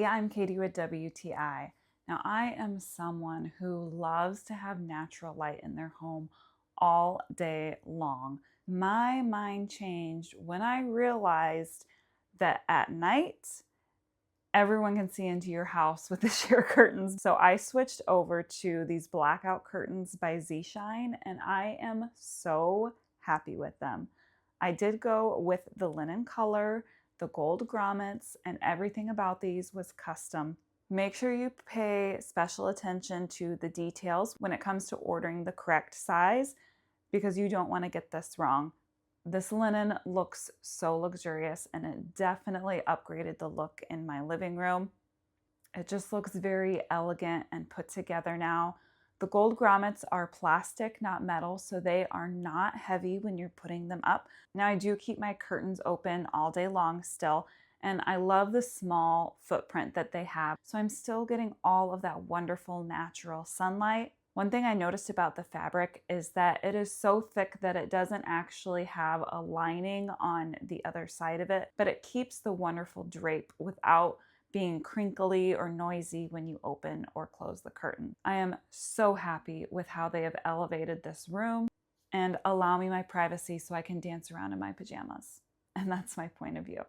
everybody, I'm Katie with WTI. Now, I am someone who loves to have natural light in their home all day long. My mind changed when I realized that at night, everyone can see into your house with the sheer curtains. So I switched over to these blackout curtains by zshine, and I am so happy with them. I did go with the linen color, the gold grommets, and everything about these was custom. Make sure you pay special attention to the details when it comes to ordering the correct size, because you don't want to get this wrong. This linen looks so luxurious, and it definitely upgraded the look in my living room. It just looks very elegant and put together now. The gold grommets are plastic, not metal, so they are not heavy when you're putting them up. Now, I do keep my curtains open all day long still, and I love the small footprint that they have. So I'm still getting all of that wonderful natural sunlight. One thing I noticed about the fabric is that it is so thick that it doesn't actually have a lining on the other side of it, but it keeps the wonderful drape without being crinkly or noisy when you open or close the curtain. I am so happy with how they have elevated this room and allow me my privacy so I can dance around in my pajamas. And that's my point of view.